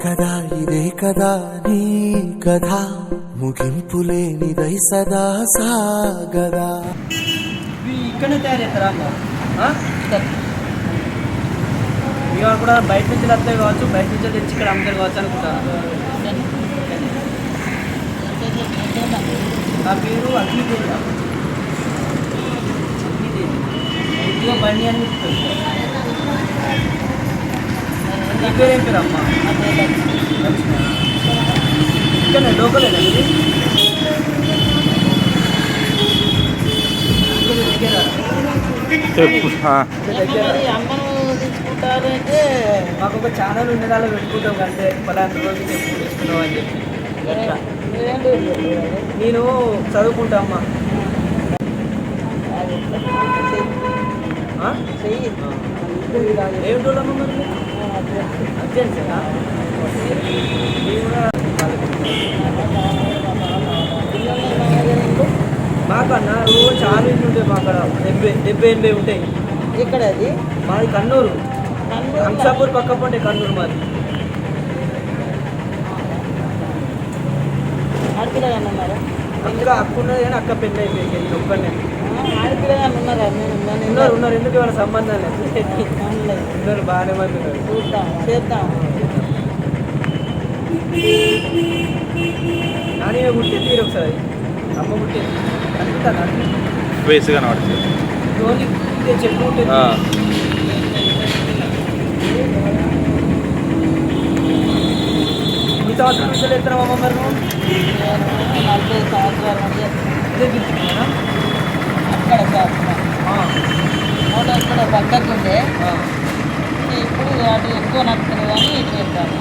కదా ఇదే కదా నీ కథ ముగింపు లేనిదై సదా సాగదా. ఇక్కడనే తయారు చేస్తారా ఇవాళ కూడా బయట నుంచి వస్తాయి కావచ్చు, బయట నుంచి తెచ్చి ఇక్కడ అమ్ముతారు కావచ్చు అనుకుంటాను. నా పేరు అగ్నిదేవి. ఇంట్లో బండి అని నీ పేరు ఏం పేరు అమ్మా? ఇక్కడ లోకలేదా ఇది? తీసుకుంటారంటే మాకు ఒక ఛానల్ ఉండే దానిలో పెట్టుకుంటాం అంటే పలానా రోజు తీసుకున్నాం అని చెప్పి. నేను చదువుకుంటా అమ్మా. ఏమిటోళ్ళమ్మా మరి అర్జెంట్సేనా? మాకన్నా రోజు చాలా ఇంటి ఉంటాయి మా అక్కడ 70-80 ఉంటాయి. ఇక్కడ అది మాది కన్నూరు, హంసాపూర్ పక్క పంటే కన్నూరు మాది. అందులో అక్క ఉన్నది కానీ అక్క పెళ్ళి అయిపోయింది. ఒక్కనే ఉన్నారు. ఎందుకు ఏమైనా సంబంధం లేదు. ఉన్నారు, బాగానే మంది ఉన్నారు. చేద్దాం. నాని పుట్టింది తీరు ఒకసారి, అమ్మ పుట్టింది అనుకుంటాను. వయసు కనబడుతుంది. చెప్పు ఉంటుంది. మీ సంవత్సరం నుంచి ఎత్తున్నావమ్మ మరి నువ్వు? 40 సంవత్సరాల నుంచి ఇదే బిల్లుకున్నా అక్కడ ఇక్కడ పక్కకుండే. ఇప్పుడు అటు ఎక్కువ నడుస్తుంది కానీ ఇటు వెళ్తాను.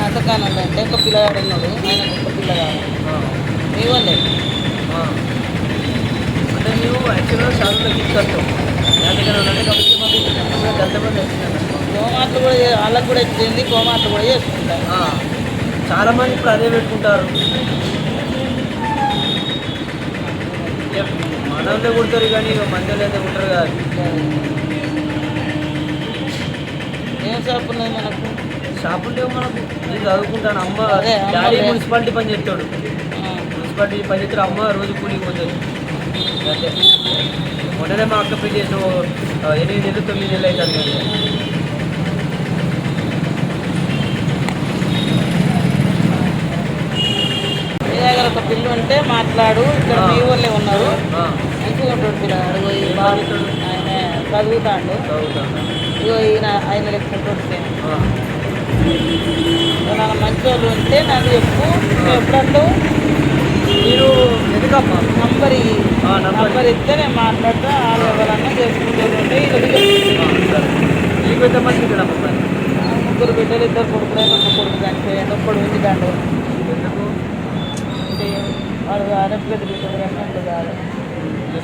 అంతకాలంలో అంటే ఒక పిల్లగాడు ఉన్నాడు, ఆయన ఒక పిల్లగాడు మీ వాళ్ళే. అంటే మేము యాక్చువల్గా చదువులో తీసుకొస్తాం. గోమాటలు కూడా వాళ్ళకు కూడా ఇచ్చింది, గోమాటలు కూడా చేసుకుంటారు. చాలామంది ఇప్పుడు అదే పెట్టుకుంటారు. మనోళ్ళే కుడతారు కానీ మంది అయితే ఉంటారు కదా. ఏం షాప్ ఉన్నాయి మనకు? షాప్ ఉంటే మనకు నేను చదువుకుంటాను. అమ్మ డాడీ మున్సిపాలిటీ పని చేస్తాడు. మున్సిపాలిటీ పని చేస్తాడు, అమ్మ రోజు కూలికి పోతుంది. అంతే. మొన్ననే మా అక్క పెళ్లి చేసిన 8 నెలలు 9 నెలలు అవుతాను కదా. మీ దగ్గర ఒక పిల్లు ఉంటే మాట్లాడు. ఇక్కడ మీ వాళ్ళే ఉన్నారు, మంచిగా ఉంటాడు పిల్లగాడు. ఆయన చదువుతాడు. ఇగో ఈయన ఆయన లెక్కుంటాడు. నాకు మంచి వాళ్ళు ఉంటే నాకు చెప్పు. ఎప్పుడంటూ మీరు ఎందుకమ్మా నంబర్ ఇస్తే నేను మాట్లాడితే వాళ్ళు ఎవరన్నా చేసుకుంటుంటే మీకు ఎంతమంది బిడ్డలమ్మా? 3 బిడ్డలు, 2 కొడుకులు. ఒక కొడుకు చనిపోయాడు, ఒక్కడు ఉంది దాంట్లో. ఎందుకు అంటే వాడు ఆరోగ్య బిడ్డలు అంటే కాదు.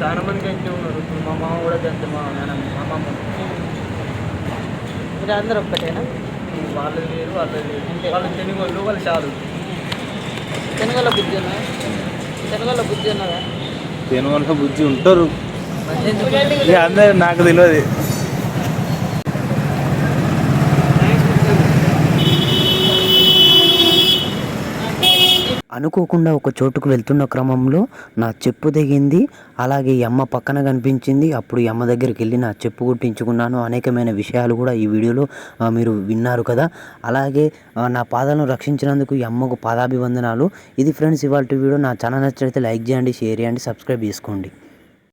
చాలా మందికి అయితే ఉన్నారు. ఇప్పుడు మా మామ కూడా చంటే మా అమ్మమ్మ. మీరు అందరూ ఒక్కటేనా? వాళ్ళది వేరు, వాళ్ళది వేరు. వాళ్ళు తెలుగు వాళ్ళు, వాళ్ళు చాలు. తెలుగులో బుద్ధి ఉన్నదా? తెలుగులో బుద్ధి ఉంటారు అందరు, నాకు తెలియదు. అనుకోకుండా ఒక చోటుకు వెళ్తున్న క్రమంలో నా చెప్పు తెగింది. అలాగే ఈ అమ్మ పక్కన కనిపించింది. అప్పుడు ఈ అమ్మ దగ్గరికి వెళ్ళి నా చెప్పు కుట్టించుకున్నాను. అనేకమైన విషయాలు కూడా ఈ వీడియోలో మీరు విన్నారు కదా. అలాగే నా పాదాలను రక్షించినందుకు ఈ అమ్మకు పాదాభివందనాలు. ఇది ఫ్రెండ్స్ ఇవాళ వీడియో. నా ఛానల్ నచ్చినట్లయితే లైక్ చేయండి, షేర్ చేయండి, సబ్స్క్రైబ్ చేసుకోండి.